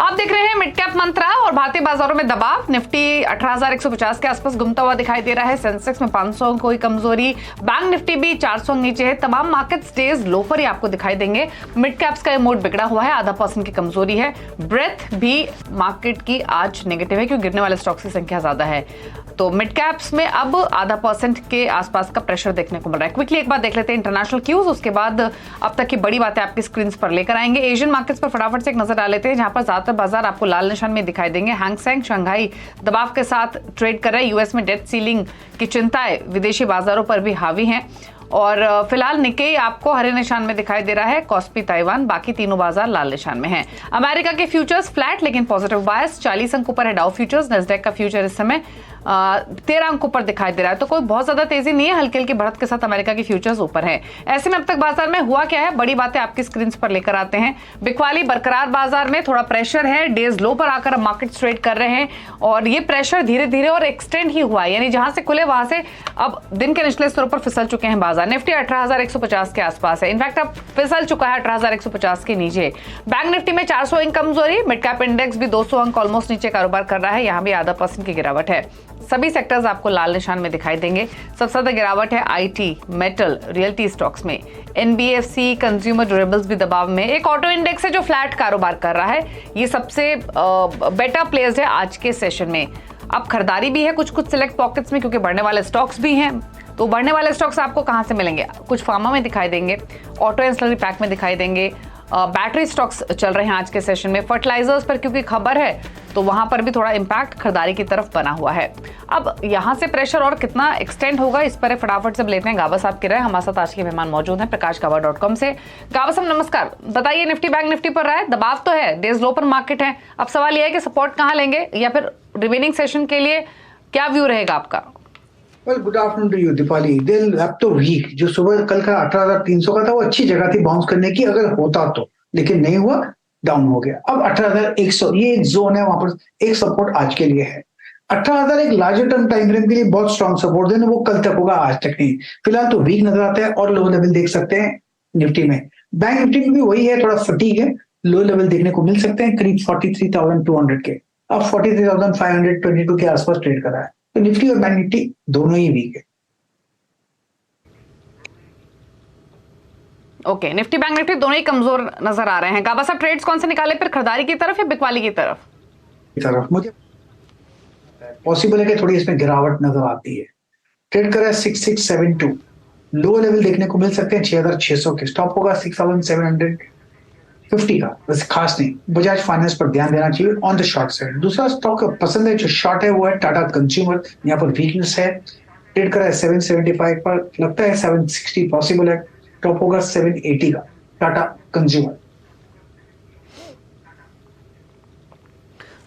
आप देख रहे हैं मिड कैप मंत्रा और भारतीय बाजारों में दबाव। निफ्टी 18,150 के आसपास घूमता हुआ दिखाई दे रहा है। सेंसेक्स में 500 अंक कोई कमजोरी, बैंक निफ्टी भी 400 अंक नीचे है। तमाम मार्केट्स डेज लो पर ही आपको दिखाई देंगे। मिड कैप्स का मोड बिगड़ा हुआ है, आधा % की कमजोरी है। ब्रेथ भी मार्केट की आज नेगेटिव है क्योंकि गिरने वाले स्टॉक्स की संख्या ज्यादा है। तो मिड कैप्स में अब आधा % के आसपास का प्रेशर देखने को मिल रहा है। क्विकली एक बार देख लेते हैं इंटरनेशनल क्यूज, उसके बाद अब तक की बड़ी बातें आपकी स्क्रीन पर लेकर आएंगे। एशियन मार्केट्स पर फटाफट से एक नजर डाल लेते हैं, जहां पर ज्यादातर बाजार आपको लाल निशान में दिखाई देंगे। हैंग सेंग शंघाई दबाव के साथ ट्रेड कर रहे हैं। यूएस में डेट सीलिंग की चिंताएं विदेशी बाजारों पर भी हावी हैं और फिलहाल निकेई आपको हरे निशान में दिखाई दे रहा है। कॉस्पी ताइवान, बाकी तीनों बाजार लाल निशान में हैं। अमेरिका के फ्यूचर्स फ्लैट लेकिन पॉजिटिव बायस, 40 अंक ऊपर है डाउ फ्यूचर्स। नेस्डैक का फ्यूचर इस समय 13 अंक ऊपर दिखाई दे रहा है। तो कोई बहुत ज्यादा तेजी नहीं है, हल्की हल्की बढ़त के साथ अमेरिका की फ्यूचर्स ऊपर है। ऐसे में अब तक बाजार में हुआ क्या है, बड़ी बातें आपकी स्क्रीन पर लेकर आते हैं। बिकवाली बरकरार बाजार में थोड़ा प्रेशर है, डेज लो पर आकर मार्केट ट्रेड कर रहे हैं और ये प्रेशर धीरे धीरे और एक्सटेंड ही हुआ है, यानी जहां से खुले वहां से अब दिन के निचले स्तरों पर फिसल चुके हैं बाजार। निफ्टी 18,150 के आसपास है, इनफैक्ट अब फिसल चुका है 18,150 के नीचे। बैंक निफ्टी में 400 अंक कमजोरी, मिड कैप इंडेक्स भी 200 अंक ऑलमोस्ट नीचे कारोबार कर रहा है, यहां भी आधा % की गिरावट है। सभी सेक्टर्स आपको लाल निशान में दिखाई देंगे। सबसे ज्यादा गिरावट है आईटी, मेटल, रियल्टी स्टॉक्स में। एनबीएफसी, कंज्यूमर ड्यूरेबल्स भी दबाव में। एक ऑटो इंडेक्स है जो फ्लैट कारोबार कर रहा है, ये सबसे बेटर प्लेस है आज के सेशन में। अब खरीदारी भी है कुछ सिलेक्ट पॉकेट्स में क्योंकि बढ़ने वाले स्टॉक्स भी हैं। तो बढ़ने वाले स्टॉक्स आपको कहां से मिलेंगे? कुछ फार्मा में दिखाई देंगे, ऑटो एंसिलरी पैक में दिखाई देंगे, बैटरी स्टॉक्स चल रहे हैं आज के सेशन में। फर्टिलाइजर्स पर क्योंकि खबर है तो वहां पर भी थोड़ा इंपैक्ट खरीदारी की तरफ बना हुआ है। अब यहां से प्रेशर और कितना एक्सटेंड होगा इस पर फटाफट से लेते हैं गाबा साहब की राय। हमारे साथ आज के मेहमान मौजूद हैं प्रकाशगाबा.com से। गाबा साहब नमस्कार, बताइए निफ्टी बैंक निफ्टी पर राय। दबाव तो है, डेज लो पर मार्केट है, अब सवाल यह है कि सपोर्ट कहां लेंगे या फिर रिमेनिंग सेशन के लिए क्या व्यू रहेगा आपका? Well, good afternoon to you Deepali. दिल अब तो वीक, जो सुबह कल का 18,300 का था वो अच्छी जगह थी बाउंस करने की अगर होता तो, लेकिन नहीं हुआ, डाउन हो गया। अब 18,100 ये एक जोन है, वहां पर एक सपोर्ट आज के लिए है। 18,000 एक लार्जर टर्म टाइम फ्रेम के लिए बहुत स्ट्रॉन्ग सपोर्ट है, वो कल तक होगा, आज तक नहीं। फिलहाल तो वीक नजर आता है और लो लेवल देख सकते हैं निफ्टी में। बैंक निफ्टी में भी वही है, थोड़ा फटीग है, लो लेवल देखने को मिल सकते हैं करीब 43,200 के। अब 43,522 के आसपास ट्रेड कर रहा है। तो निफ्टी और बैंक निफ्टी दोनों ही वीक है। ओके, निफ्टी बैंक निफ्टी दोनों ही कमजोर नजर आ रहे हैं। गाबा साहब ट्रेड्स कौन से निकाले, फिर खरीदारी की तरफ या बिकवाली की तरफ? मुझे पॉसिबल है कि थोड़ी इसमें गिरावट नजर आती है। ट्रेड कर रहा है 6672, लो लेवल देखने को मिल सकते हैं 6,600 के। स्टॉप होगा 6,750 का, बस खास नहीं। बजाज फाइनेंस पर ध्यान देना चाहिए ऑन द शॉर्ट साइड। दूसरा स्टॉक पसंद है जो शॉर्ट है वो है टाटा कंज्यूमर, यहाँ पर वीकनेस है। ट्रेड कर रहा है 775 पर, लगता है 760 पॉसिबल है। टॉप होगा 780 का टाटा कंज्यूमर।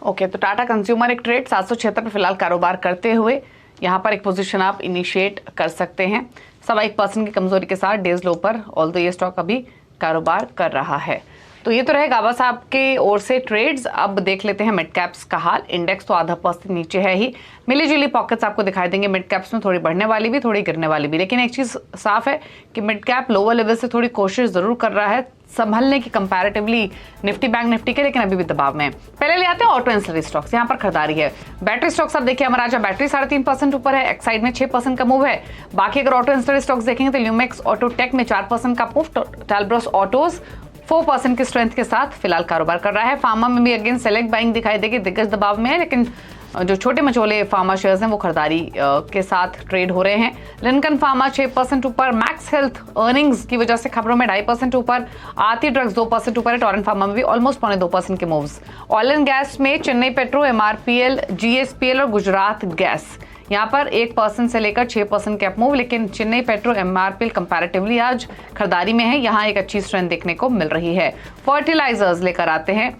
ओके, तो टाटा कंज्यूमर एक ट्रेड 776 पर फिलहाल कारोबार करते हुए यहाँ पर एक पोजीशन आप इनिशिएट कर सकते हैं 1.25% की कमजोरी के साथ डेज लो पर, ऑल्दो ये स्टॉक अभी कारोबार कर रहा है। तो ये तो रहे गाबा साहब के ओर से ट्रेड्स। अब देख लेते हैं मिड कैप्स का हाल। इंडेक्स तो आधा % नीचे है ही, मिली जुली पॉकेट्स आपको दिखाई देंगे मिड कैप्स में, थोड़ी बढ़ने वाली भी थोड़ी गिरने वाली भी। लेकिन एक चीज साफ है कि मिड कैप लोअर लेवल से थोड़ी कोशिश जरूर कर रहा है संभलने की कंपैरेटिवली निफ्टी बैंक निफ्टी के, लेकिन अभी भी दबाव में। पहले ले आते हैं ऑटो एंसिलरी स्टॉक्स, यहाँ पर खरीदारी है। बैटरी स्टॉक्स आप देखिए, अमराजा बैटरी 3.5% ऊपर है, एक्साइड में 6% का मूव है। बाकी अगर ऑटो एंसिलरी स्टॉक्स देखेंगे तो ल्यूमेक्स ऑटो टेक में 4% का मूव, टैलब्रॉस ऑटोज 4% की स्ट्रेंथ के साथ फिलहाल कारोबार कर रहा है। फार्मा में भी अगेन सेलेक्ट बाइंग दिखाई देगी, दिग्गज दबाव में है, लेकिन जो छोटे मचोले फार्मा शेयर्स हैं वो खरीदारी के साथ ट्रेड हो रहे हैं। लिंकन फार्मा 6% ऊपर, मैक्स हेल्थ अर्निंग्स की वजह से खबरों में 2.5% ऊपर, आरती ड्रग्स 2% ऊपर है, टोरेंट फार्मा में भी ऑलमोस्ट 2% के मूव्स। ऑयल एंड गैस में चेन्नई पेट्रो, एमआरपीएल, जीएसपीएल और गुजरात गैस यहाँ पर 1% से लेकर 6% के अप मूव, लेकिन चेन्नई पेट्रो, एमआरपीएल कंपैरेटिवली आज खरीदारी में है, यहाँ एक अच्छी स्ट्रेंथ देखने को मिल रही है। फर्टिलाइजर्स लेकर आते हैं,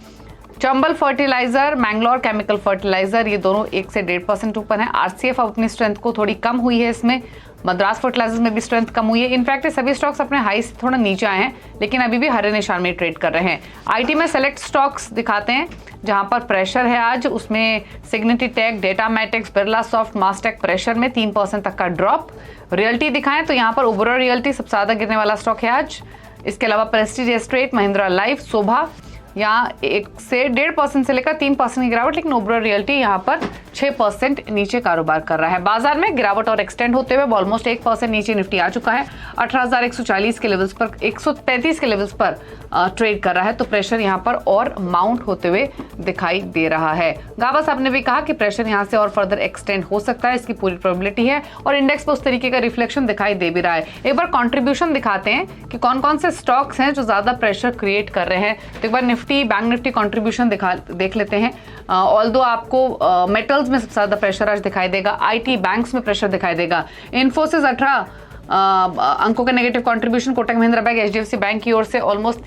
Chambal fertiliser, Mangalore chemical fertiliser, ये दोनों 1 से 1.5% ऊपर है। आरसीएफ अपनी स्ट्रेंथ को थोड़ी कम हुई है इसमें, मद्रास फर्टिलाइजर्स में भी स्ट्रेंथ कम हुई है। इनफैक्ट सभी स्टॉक्स अपने हाई से थोड़ा नीचे आए हैं, लेकिन अभी भी हरे निशान में ट्रेड कर रहे हैं। आईटी में सेलेक्ट स्टॉक्स दिखाते हैं जहां पर प्रेशर है आज, उसमें सिग्निटी टेक, डेटामैटिक्स, बिरला सॉफ्ट, मास्टेक प्रेशर में 3% तक का ड्रॉप। रियल्टी दिखाएं तो यहाँ पर ओबेरॉय रियल्टी सबसे ज्यादा गिरने वाला स्टॉक है आज। इसके अलावा प्रेस्टीज एस्टेट, महिंद्रा लाइफ, शोभा, यहाँ 1 से 1.5% से लेकर 3% की गिरावट, लेकिन ओबेरॉय रियल्टी यहाँ पर 6% नीचे कारोबार कर रहा है। बाजार में गिरावट और एक्सटेंड होते हुए ऑलमोस्ट 1% नीचे निफ्टी आ चुका है। 18,140 के लेवल्स पर, 133 के लेवल्स पर ट्रेड कर रहा है, तो प्रेशर यहाँ पर और माउंट होते हुए दिखाई दे रहा है। गाबा साहब ने भी कहा कि प्रेशर यहाँ से और फर्दर एक्सटेंड हो सकता है, इसकी पूरी प्रोबेबिलिटी है और इंडेक्स पर उस तरीके का रिफ्लेक्शन दिखाई दे भी रहा है। एक बार कंट्रीब्यूशन दिखाते हैं कि कौन कौन से स्टॉक्स हैं जो ज्यादा प्रेशर क्रिएट कर रहे हैं। तो एक बार निफ्टी, बैंक निफ्टी कंट्रीब्यूशन देख लेते हैं। ऑल्दो आपको मेटल्स में सबसे ज्यादा प्रेशर आज दिखाई देगा, आईटी बैंक्स में प्रेशर दिखाई देगा। इन्फोसिस 18 अंकों का negative contribution, Kotak Mahindra bank, HDFC bank की ओर से ऑलमोस्ट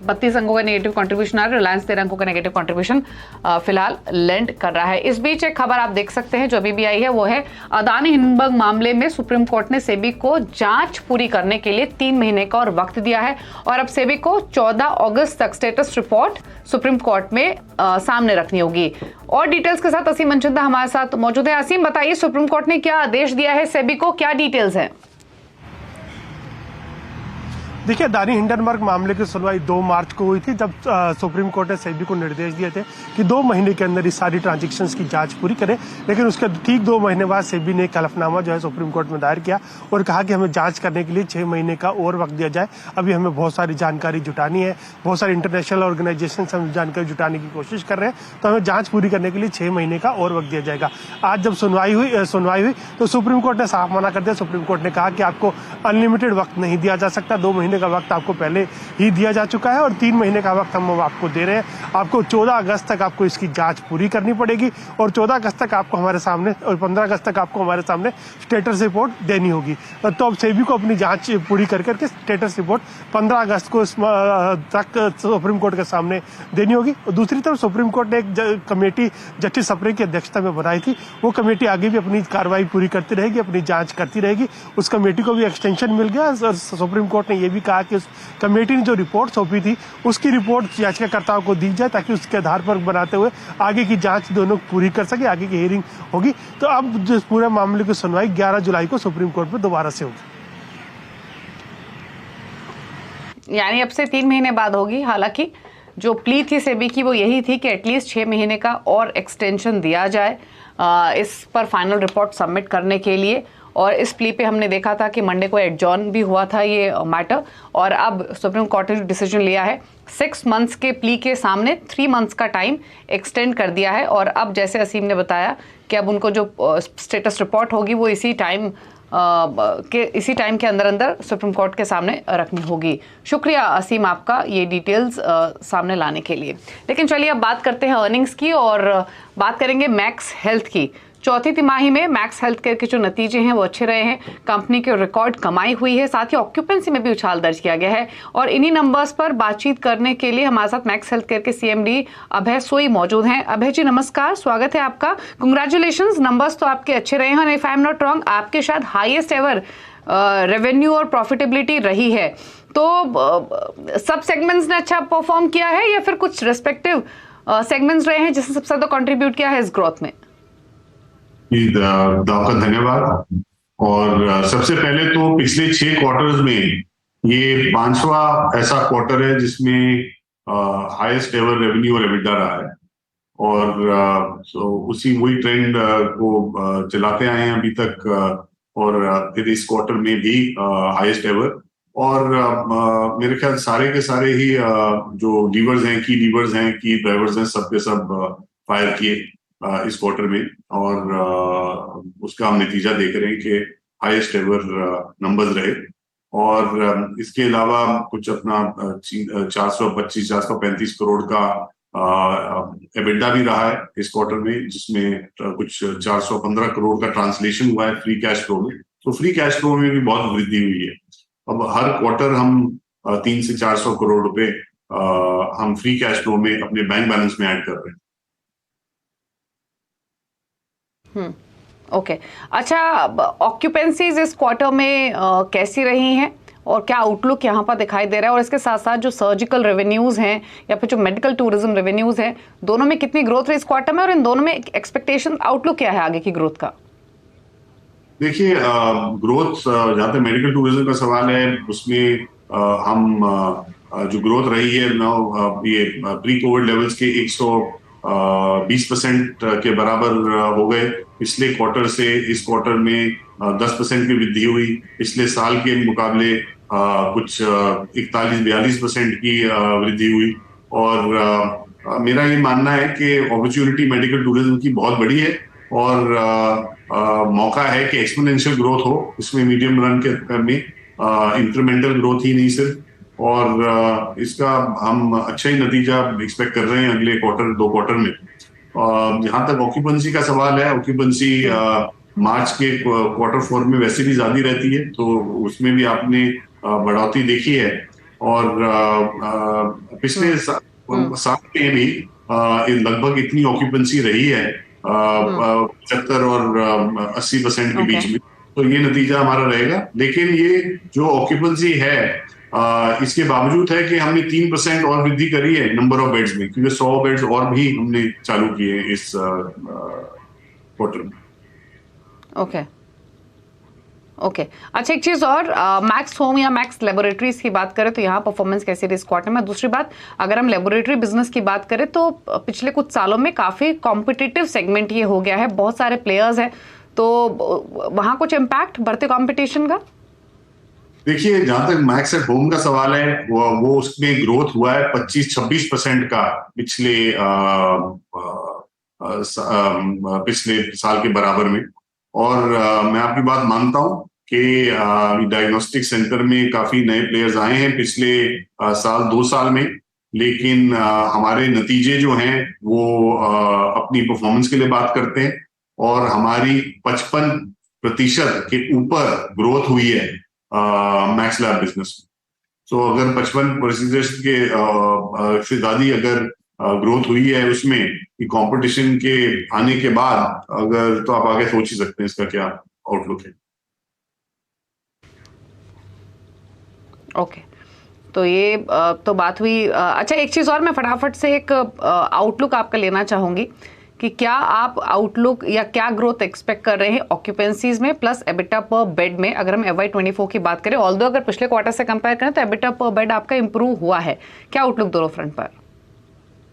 32 अंकों का नेगेटिव कंट्रीब्यूशन आ रहा है। रिलायंस 13 अंकों का नेगेटिव कंट्रीब्यूशन फिलहाल लेंड कर रहा है। इस बीच एक खबर आप देख सकते हैं जो अभी भी आई है, वो है अदानी हिंडनबर्ग मामले में सुप्रीम कोर्ट ने सेबी को जांच पूरी करने के लिए 3 महीने का और वक्त दिया है और अब सेबी को 14 अगस्त तक स्टेटस रिपोर्ट सुप्रीम कोर्ट में सामने रखनी होगी। और डिटेल्स के साथ असीम मनचंदा हमारे साथ मौजूद है। असीम, बताइए सुप्रीम कोर्ट ने क्या आदेश दिया है सेबी को, क्या डिटेल्स है? देखिए, अदानी हिंडनबर्ग मामले की सुनवाई 2 मार्च को हुई थी, जब सुप्रीम कोर्ट ने सेबी को निर्देश दिए थे कि 2 महीने के अंदर इस सारी ट्रांजैक्शंस की जांच पूरी करें। लेकिन उसके ठीक 2 महीने बाद सेबी ने एक हलफनामा जो है सुप्रीम कोर्ट में दायर किया और कहा कि हमें जांच करने के लिए 6 महीने का और वक्त दिया जाए। अभी हमें बहुत सारी जानकारी जुटानी है, बहुत सारी इंटरनेशनल ऑर्गेनाइजेशन से हम जानकारी जुटाने की कोशिश कर रहे हैं, तो हमें जांच पूरी करने के लिए 6 महीने का और वक्त दिया जाएगा। आज जब सुनवाई हुई तो सुप्रीम कोर्ट ने साफ मना कर दिया। सुप्रीम कोर्ट ने कहा कि आपको अनलिमिटेड वक्त नहीं दिया जा सकता, 2 महीने का वक्त आपको पहले ही दिया जा चुका है और 3 महीने का वक्त हम आपको दे रहे हैं। आपको 14 अगस्त तक आपको इसकी जांच पूरी करनी पड़ेगी और 14 अगस्त तक आपको हमारे सामने और 15 अगस्त तक आपको हमारे सामने स्टेटस रिपोर्ट देनी होगी। तो अब सेबी को अपनी जांच पूरी करके स्टेटस रिपोर्ट 15 अगस्त को तक सुप्रीम कोर्ट के सामने देनी होगी। और दूसरी तरफ सुप्रीम कोर्ट ने एक कमेटी जस्टिस सप्रे की अध्यक्षता में बनाई थी, वो कमेटी आगे भी अपनी कार्रवाई पूरी करती रहेगी, अपनी जांच करती रहेगी। उस कमेटी को भी एक्सटेंशन मिल गया और सुप्रीम कोर्ट ने यह भी कहा कि कमेटी ने जो रिपोर्ट सौंपी थी उसकी रिपोर्ट याचिकाकर्ताओं को दी जाए ताकि उसके आधार पर बनाते हुए आगे की जांच दोनों पूरी कर सके, आगे की हियरिंग होगी। तो अब जो पूरे मामले की सुनवाई 11 जुलाई को सुप्रीम कोर्ट में दोबारा से होगी, यानी अब से 3 महीने बाद होगी। हालांकि जो प्ली थी सेबी की वो यही थी कि एटलीस्ट 6 महीने का और एक्सटेंशन दिया जाए इस पर फाइनल रिपोर्ट सबमिट करने के लिए। और इस प्ली पे हमने देखा था कि मंडे को एडजॉर्न भी हुआ था ये मैटर और अब सुप्रीम कोर्ट ने जो डिसीजन लिया है 6 मंथ्स के प्ली के सामने 3 मंथ्स का टाइम एक्सटेंड कर दिया है। और अब जैसे असीम ने बताया कि अब उनको जो स्टेटस रिपोर्ट होगी वो इसी टाइम के अंदर सुप्रीम कोर्ट के सामने रखनी होगी। शुक्रिया असीम आपका ये डिटेल्स सामने लाने के लिए। लेकिन चलिए अब बात करते हैं अर्निंग्स की और बात करेंगे मैक्स हेल्थ की। चौथी तिमाही में मैक्स हेल्थ केयर के जो नतीजे हैं वो अच्छे रहे हैं। कंपनी की रिकॉर्ड कमाई हुई है, साथ ही ऑक्यूपेंसी में भी उछाल दर्ज किया गया है। और इन्हीं नंबर्स पर बातचीत करने के लिए हमारे साथ मैक्स हेल्थ केयर के सीएमडी अभय सोई मौजूद हैं। अभय जी नमस्कार, स्वागत है आपका। कंग्रेचुलेशंस, नंबर्स तो आपके अच्छे रहे हैं। If I am not wrong आपके शायद हाईएस्ट एवर रेवेन्यू और प्रॉफिटेबिलिटी रही है। तो सब सेगमेंट्स ने अच्छा परफॉर्म किया है या फिर कुछ रेस्पेक्टिव सेगमेंट्स रहे हैं जिसने सबसे ज्यादा कॉन्ट्रीब्यूट किया है इस ग्रोथ में? आपका धन्यवाद। और सबसे पहले तो पिछले 6 क्वार्टर्स में ये 5वां ऐसा क्वार्टर है जिसमें हाईएस्ट एवर रेवेन्यू और एबिटा रहा है और उसी वही ट्रेंड को चलाते आए हैं अभी तक और फिर इस क्वार्टर में भी हाईएस्ट एवर। और मेरे ख्याल सारे के सारे ही जो लीवर्स हैं, की लीवर्स हैं, की ड्राइवर्स हैं, सब के सब फायर किए इस क्वार्टर में और उसका हम नतीजा देख रहे हैं कि हाईएस्ट एवर नंबर्स रहे। और इसके अलावा कुछ अपना 435 करोड़ का एबिटा भी रहा है इस क्वार्टर में, जिसमें कुछ 415 करोड़ का ट्रांसलेशन हुआ है फ्री कैश फ्लो में। तो फ्री कैश फ्लो में भी बहुत वृद्धि हुई है। अब हर क्वार्टर हम 300 से 400 करोड़ रुपए हम फ्री कैश फ्लो में अपने बैंक बैलेंस में ऐड कर रहे हैं। ओके अच्छा, ऑक्यूपेंसीज इस क्वार्टर में कैसी रही हैं और क्या आउटलुक यहाँ पर दिखाई दे रहा है? और इसके साथ साथ जो सर्जिकल रेवेन्यूज हैं या फिर जो मेडिकल टूरिज्म रेवेन्यूज हैं, दोनों में कितनी ग्रोथ रही इस क्वार्टर में और इन दोनों में एक्सपेक्टेशन आउटलुक क्या है आगे की ग्रोथ का? देखिए, ग्रोथ जहाँ तक मेडिकल टूरिज्म का सवाल है उसमें हम जो ग्रोथ रही है नाउ ये प्री कोविड लेवल्स के 120% के बराबर हो गए। पिछले क्वार्टर से इस क्वार्टर में 10% की वृद्धि हुई। पिछले साल के मुकाबले कुछ 41-42% की वृद्धि हुई। और मेरा ये मानना है कि अपॉर्चुनिटी मेडिकल टूरिज्म की बहुत बड़ी है और मौका है कि एक्सपोनेंशियल ग्रोथ हो इसमें मीडियम रन के में, इंक्रीमेंटल ग्रोथ ही नहीं सिर्फ। और इसका हम अच्छा ही नतीजा एक्सपेक्ट कर रहे हैं अगले क्वार्टर 2 क्वार्टर में। जहां तक ऑक्यूपेंसी का सवाल है, ऑक्यूपेंसी मार्च के क्वार्टर 4 में वैसे भी ज्यादा रहती है, तो उसमें भी आपने बढ़ोतरी देखी है। और पिछले साल में भी लगभग इतनी ऑक्यूपेंसी रही है 75 और 80% के बीच में, तो ये नतीजा हमारा रहेगा। लेकिन ये जो ऑक्यूपेंसी है इसके बावजूद है कि हमने 3% और वृद्धि करी है नंबर ऑफ बेड्स में, क्योंकि 100 बेड्स और भी हमने चालू किए इस क्वार्टर में। ओके। अच्छा, एक चीज और, मैक्स होम या मैक्स लेबोरेटरीज की बात करें तो यहाँ परफॉर्मेंस कैसी रही इस क्वार्टर में? दूसरी बात, अगर हम लेबोरेटरी बिजनेस की बात करें तो पिछले कुछ सालों में काफी कॉम्पिटिटिव सेगमेंट ये हो गया है, बहुत सारे प्लेयर्स हैं, तो वहां कुछ इम्पैक्ट बढ़ते कॉम्पिटिशन का? देखिए, जहां तक मैक्स एट होम का सवाल है, वो उसमें ग्रोथ हुआ है 25-26% का पिछले साल के बराबर में। और मैं आपकी बात मानता हूं कि डायग्नोस्टिक सेंटर में काफी नए प्लेयर्स आए हैं पिछले साल 2 साल में, लेकिन हमारे नतीजे जो हैं वो अपनी परफॉर्मेंस के लिए बात करते हैं। और हमारी 55% के ऊपर ग्रोथ हुई है मैक्स लैब बिजनेस में। तो अगर 55% के से ज्यादा अगर ग्रोथ हुई है उसमें कि कंपटीशन के आने के बाद, अगर तो आप आगे सोच ही सकते हैं इसका क्या आउटलुक है। ओके, तो ये तो बात हुई। अच्छा, एक चीज और मैं फटाफट से एक आउटलुक आपका लेना चाहूंगी कि क्या आप आउटलुक या क्या ग्रोथ एक्सपेक्ट कर रहे हैं ऑक्यूपेंसीज में प्लस एबिटा पर बेड में, अगर हम FY24 की बात करें? ऑल्दो अगर पिछले क्वार्टर से कंपेयर करें तो एबिटा पर बेड आपका इंप्रूव हुआ है, क्या आउटलुक दोनों फ्रंट पर?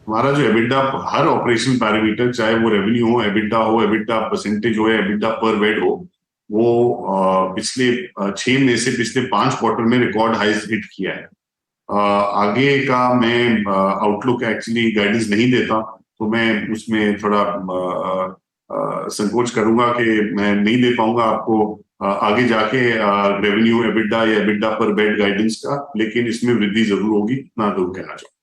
हमारा जो एबिटा, हर ऑपरेशनल पैरामीटर, चाहे वो रेवेन्यू हो, एबिटा परसेंटेज हो या एबिटा पर बेड हो, वो पिछले 6 में से पिछले 5 क्वार्टर में रिकॉर्ड हाइज हिट किया है। आगे का मैं आउटलुक एक्चुअली गाइडेंस नहीं देता, तो मैं उसमें थोड़ा संकोच करूंगा कि मैं नहीं दे पाऊंगा आपको आगे जाके रेवेन्यू एबिटा या एबिटा पर बेड गाइडेंस का, लेकिन इसमें वृद्धि जरूर होगी, इतना जरूर कहना चाहूंगा।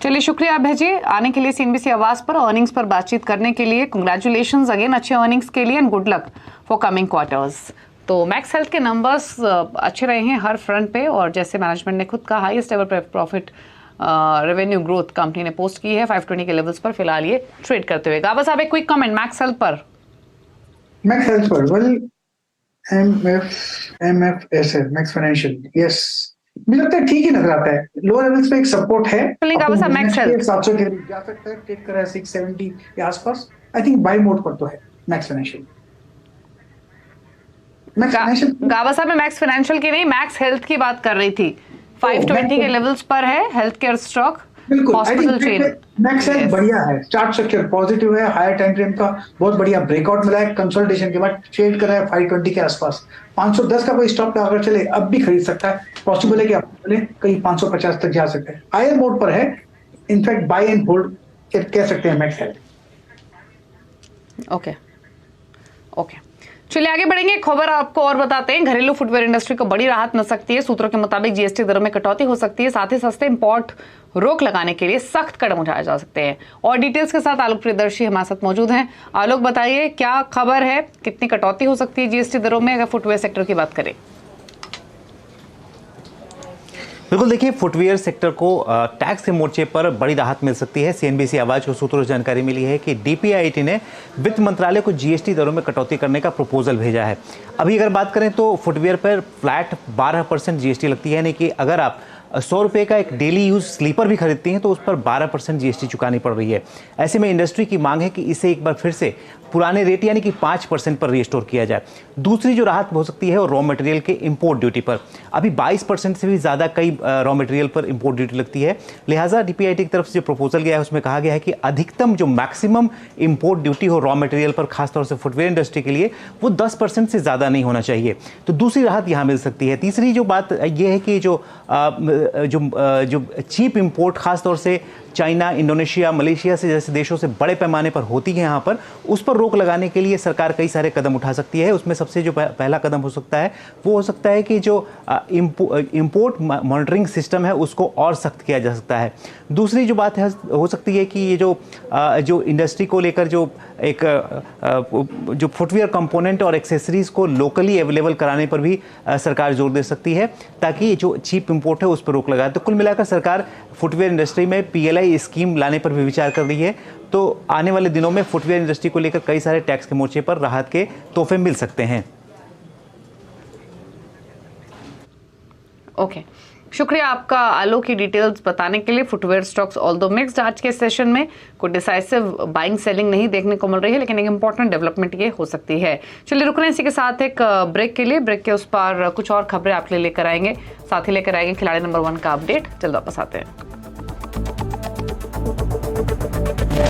चलिए, शुक्रिया अभय जी आने के लिए CNBC आवाज पर, अर्निंग्स पर बातचीत करने के लिए। कांग्रेचुलेशंस अगेन अच्छे अर्निंग्स के लिए and good luck for coming quarters. तो मैक्स हेल्थ के नंबर्स अच्छे रहे हैं हर फ्रंट पे, और जैसे मैनेजमेंट ने खुद कहा, highest ever profit revenue growth company ने पोस्ट की है 520 के लेवल्स पर फिलहाल ये ट्रेड करते हुए। गाबा साहब, एक क्विक कमेंट मैक्स हेल्थ पर। Well, MFS max financial, yes, मुझे लगता है ठीक ही नजर आता है। लोअर लेवल्स पे एक सपोर्ट है, गाबा साहब मैक्स हेल्थ 700 के जा सकता है, टेक कर रहा है 670 के आसपास। आई थिंक बाय मोड पर तो है मैक्स फाइनेंशियल। गाबा साहब, मैं मैक्स फाइनेंशियल की नहीं, मैक्स हेल्थ की बात कर रही थी। 520 के लेवल्स पर है health care stock, hospital chain. Max health बढ़िया है, चार्ट स्ट्रक्चर पॉजिटिव है, हायर टाइम फ्रेम का बहुत बढ़िया ब्रेकआउट मिला है, कंसोलिडेशन के बाद ट्रेड कर रहा है 520 के आसपास। 510 का कोई स्टॉप अगर चले अब भी खरीद सकता है, पॉसिबल है कि आप चले कहीं 550 तक जा सकते हैं। हायर मोड पर है, इनफैक्ट बाय एंड होल्ड कह सकते हैं मैक्स हेल्थ। ओके, चलिए आगे बढ़ेंगे। खबर आपको और बताते हैं, घरेलू फुटवेयर इंडस्ट्री को बड़ी राहत मिल सकती है। सूत्रों के मुताबिक GST दरों में कटौती हो सकती है, साथ ही सस्ते इंपोर्ट रोक लगाने के लिए सख्त कदम उठाए जा सकते हैं। और डिटेल्स के साथ आलोक प्रियदर्शी हमारे साथ मौजूद हैं। आलोक, बताइए क्या खबर है, कितनी कटौती हो सकती है GST दरों में अगर फुटवेयर सेक्टर की बात करें? बिल्कुल, देखिए, फुटवियर सेक्टर को टैक्स के मोर्चे पर बड़ी राहत मिल सकती है। CNBC आवाज को सूत्रों से जानकारी मिली है कि DPIIT ने वित्त मंत्रालय को GST दरों में कटौती करने का प्रपोजल भेजा है। अभी अगर बात करें तो फुटवियर पर फ्लैट 12% GST लगती है, यानी कि अगर आप ₹100 का एक डेली यूज स्लीपर भी खरीदती हैं तो उस पर 12% जीएसटी चुकानी पड़ रही है। ऐसे में इंडस्ट्री की मांग है कि इसे एक बार फिर से पुराने रेट यानी कि 5% पर रिस्टोर किया जाए। दूसरी जो राहत हो सकती है वो रॉ मटेरियल के इंपोर्ट ड्यूटी पर। अभी 22% से भी ज़्यादा कई रॉ मटेरियल पर इंपोर्ट ड्यूटी लगती है। लिहाजा डीपीआईटी की तरफ से जो प्रपोजल गया है उसमें कहा गया है कि अधिकतम जो मैक्सिमम इंपोर्ट ड्यूटी हो रॉ मटेरियल पर, खासतौर से फुटवेयर इंडस्ट्री के लिए, वो 10% से ज़्यादा नहीं होना चाहिए। तो दूसरी राहत यहाँ मिल सकती है। तीसरी जो बात ये है कि जो चीप इंपोर्ट खासतौर से चाइना, इंडोनेशिया, मलेशिया से जैसे देशों से बड़े पैमाने पर होती है यहाँ पर, उस पर रोक लगाने के लिए सरकार कई सारे कदम उठा सकती है। उसमें सबसे जो पहला कदम हो सकता है वो हो सकता है कि जो इंपोर्ट मॉनिटरिंग सिस्टम है उसको और सख्त किया जा सकता है। दूसरी जो बात है हो सकती है कि ये जो इंडस्ट्री को लेकर जो फुटवेयर कंपोनेंट और एक्सेसरीज को लोकली अवेलेबल कराने पर भी सरकार जोर दे सकती है ताकि जो चीप इंपोर्ट है उस पर रोक लगाए। तो कुल मिलाकर सरकार फुटवेयर इंडस्ट्री में पीएलआई स्कीम लाने पर भी विचार कर रही है। तो आने वाले दिनों में फुटवेयर इंडस्ट्री को लेकर कई सारे टैक्स के मोर्चे पर राहत के तोहफे मिल सकते हैं। ओके, शुक्रिया आपका आलो की डिटेल्स बताने के लिए। फुटवेयर स्टॉक्स ऑल्दो मिक्स्ड आज के सेशन में कोई डिसाइसिव बाइंग सेलिंग नहीं देखने को मिल रही है, लेकिन एक इंपॉर्टेंट डेवलपमेंट ये हो सकती है। चलिए रुक रहे हैं इसी के साथ एक ब्रेक के लिए। ब्रेक के उस पार कुछ और खबरें आपके लिए लेकर आएंगे, साथ ही लेकर आएंगे खिलाड़ी नंबर 1 का अपडेट। जल्द वापस आते हैं।